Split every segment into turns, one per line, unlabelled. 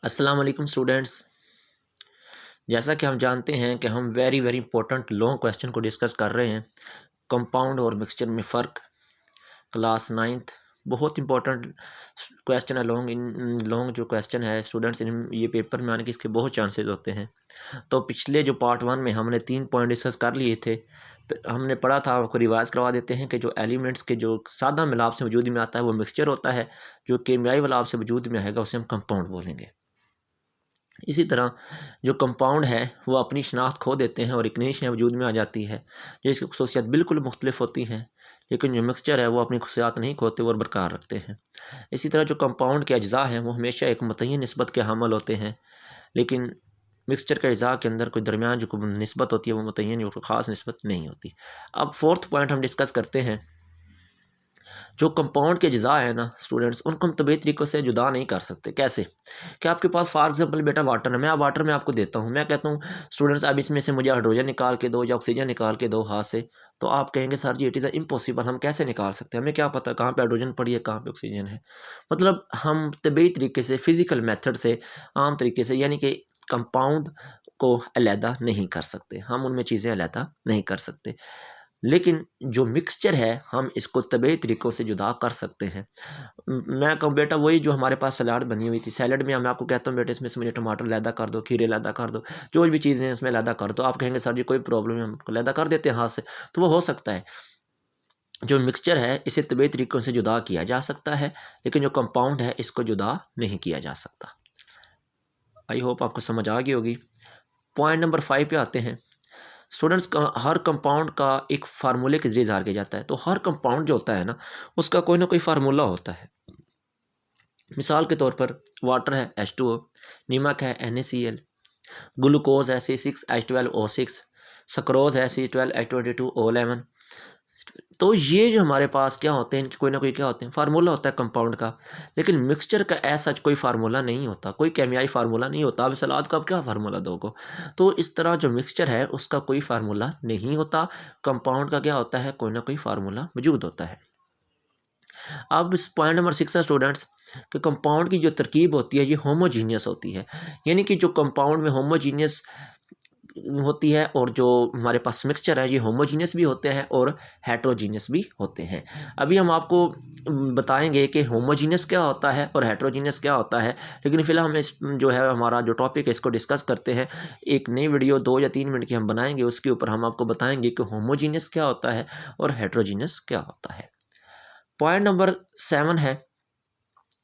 अस्सलाम वालेकुम स्टूडेंट्स। जैसा कि हम जानते हैं कि हम very very important long question को डिस्कस कर रहे हैं। कंपाउंड और मिक्सचर में फ़र्क, क्लास नाइन्थ। बहुत इंपॉर्टेंट क्वेश्चन है। लॉन्ग इन लॉन्ग जो क्वेश्चन है स्टूडेंट्स, इन ये पेपर में आने के इसके बहुत चांसेस होते हैं। तो पिछले जो पार्ट 1 में हमने 3 पॉइंट डिस्कस कर लिए थे। हमने पढ़ा था, आपको रिवाइज करवा देते हैं कि जो एलिमेंट्स के जो सादा मिलाप से वजूद में आता है वो मिक्सचर होता है। जो केमियाई मिलाप से वजूद में आएगा उसे हम कंपाउंड बोलेंगे। इसी तरह जो कंपाउंड है वो अपनी शनाख्त खो देते हैं और एक नई शय वजूद में आ जाती है जो इसकी खसूसियात बिल्कुल मुख्तलिफ होती हैं। लेकिन जो मिक्सचर है वो अपनी खसूसियात नहीं खोते और बरकरार रखते हैं। इसी तरह जो कंपाउंड के अज्जा हैं वो हमेशा एक मुतय्यन निस्बत के हामिल होते हैं। लेकिन मिक्सचर के अज्जा के अंदर कोई दरमियान जो निस्बत होती है वो मुतय्यन और ख़ास निस्बत नहीं होती। अब फोर्थ पॉइंट हम डिस्कस करते हैं। जो कंपाउंड के अज्जा है ना स्टूडेंट्स, उनको हम तबीयत तरीक़ों से जुदा नहीं कर सकते। कैसे? कि आपके पास फॉर एग्जांपल बेटा वाटर है, मैं वाटर में आपको देता हूँ, मैं कहता हूँ स्टूडेंट्स अब इसमें से मुझे हाइड्रोजन निकाल के दो या ऑक्सीजन निकाल के दो हाथ से। तो आप कहेंगे sir ji it is impossible, हम कैसे निकाल सकते हैं, हमें क्या पता कहाँ पे हाइड्रोजन पड़ी है कहाँ पे ऑक्सीजन है। मतलब हम तबीयत तरीके से फिज़िकल मेथड से आम तरीके से यानी कि कंपाउंड को अलहदा नहीं कर सकते, हम उनमें चीज़ें अलहदा नहीं कर सकते। लेकिन जो मिक्सचर है हम इसको तबीयी तरीक़ों से जुदा कर सकते हैं। मैं कहूँ बेटा वही जो हमारे पास सलाद बनी हुई थी, सैलड में मैं आपको कहता हूँ बेटा इसमें से मुझे टमाटर अलहदा कर दो, खीरे अलहदा कर दो, जो भी चीज़ें हैं उसमें अलहदा कर दो। आप कहेंगे सर जी कोई प्रॉब्लम है, हम अलहदा कर देते हैं हाथ से, तो वो हो सकता है। जो मिक्सचर है इसे तबीयी तरीक़ों से जुदा किया जा सकता है, लेकिन जो कंपाउंड है इसको जुदा नहीं किया जा सकता। आई होप आपको समझ आ गई होगी। पॉइंट नंबर 5 पे आते हैं। स्टूडेंट्स का हर कंपाउंड का एक फार्मूले के ज़रिए इज़हार किया जाता है। तो हर कंपाउंड जो होता है ना उसका कोई ना कोई फार्मूला होता है। मिसाल के तौर पर वाटर है H2O, नमक है NaCl, ग्लूकोज है C6H12O6, सक्रोज है C12H22O11। तो ये जो हमारे पास क्या होते हैं, इनके कोई ना कोई क्या होते हैं फार्मूला होता है कंपाउंड का। लेकिन मिक्सचर का ऐसा कोई फार्मूला नहीं होता, कोई केमियाई फार्मूला नहीं होता। अब सलाद का आप क्या फार्मूला दोगे? तो इस तरह जो मिक्सचर है उसका कोई फार्मूला नहीं होता। कंपाउंड का क्या होता है, कोई ना कोई फार्मूला मौजूद होता है। अब इस पॉइंट नंबर 6 है स्टूडेंट्स कि कंपाउंड की जो तरकीब होती है ये होमोजीनियस होती है। यानी कि जो कंपाउंड में होमोजीनियस होती है और जो हमारे पास मिक्सचर है ये होमोजीनियस भी होते हैं और हेट्रोजीनियस भी होते हैं। अभी हम आपको बताएंगे कि होमोजीनियस क्या होता है और हेट्रोजीनियस क्या होता है। लेकिन फ़िलहाल हम इस जो है हमारा जो टॉपिक है इसको डिस्कस करते हैं। एक नई वीडियो 2 या 3 मिनट की हम बनाएंगे, उसके ऊपर हम आपको बताएंगे कि होमोजीनियस क्या होता है और हेट्रोजीनियस क्या होता है। पॉइंट नंबर 7 है।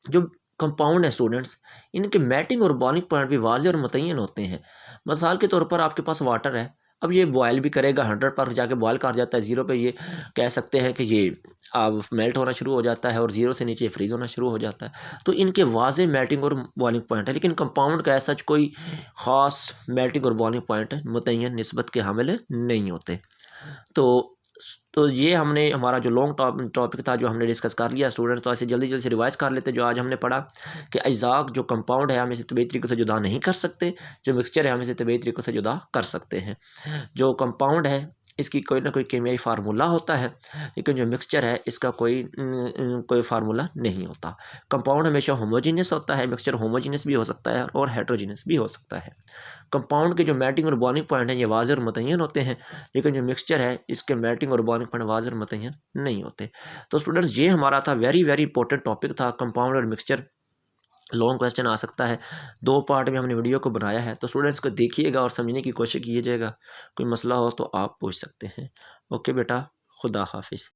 जो कंपाउंड है स्टूडेंट्स, इनके मेल्टिंग और बॉइलिंग पॉइंट भी वाज़ेह और मुतय्यन होते हैं। मिसाल के तौर पर आपके पास वाटर है, अब ये बॉयल भी करेगा, 100 पर जाके बॉयल कर जाता है, 0 पे ये कह सकते हैं कि ये अब मेल्ट होना शुरू हो जाता है और 0 से नीचे फ्रीज़ होना शुरू हो जाता है। तो इनके वाज़ेह मेल्टिंग और बॉइलिंग पॉइंट है। लेकिन कंपाउंड का ऐसा कोई ख़ास मेल्टिंग और बॉइलिंग पॉइंट मुतय्यन निस्बत के हामिल नहीं होते। तो ये हमने हमारा जो लॉन्ग टॉपिक था जो हमने डिस्कस कर लिया स्टूडेंट्स। तो ऐसे जल्दी जल्दी से रिवाइज कर लेते। जो आज हमने पढ़ा कि अज्जा जो कंपाउंड है हम इसे तबीयी तरीक़ों से जुदा नहीं कर सकते, जो मिक्सचर है हम इसे तबीयी तरीक़ों से जुदा कर सकते हैं। जो कंपाउंड है इसकी कोई ना कोई केमियाई फार्मूला होता है, लेकिन जो मिक्सचर है इसका कोई फार्मूला नहीं होता। कंपाउंड हमेशा होमोजीनियस होता है, मिक्सचर होमोजीनियस भी हो सकता है और हेट्रोजीनियस भी हो सकता है। कंपाउंड के जो मेल्टिंग और बॉइलिंग पॉइंट हैं ये वाज़ेह और मुतय्यन होते हैं, लेकिन जो मिक्सचर है इसके मेल्टिंग और बॉइलिंग पॉइंट वाज़ेह और मुतय्यन नहीं होते। तो स्टूडेंट्स ये हमारा था वेरी वेरी इंपॉर्टेंट टॉपिक था कंपाउंड और मिक्सचर। लॉन्ग क्वेश्चन आ सकता है, 2 पार्ट में हमने वीडियो को बनाया है। तो स्टूडेंट्स को देखिएगा और समझने की कोशिश कीजिएगा। कोई मसला हो तो आप पूछ सकते हैं। ओके बेटा, खुदा हाफिज़।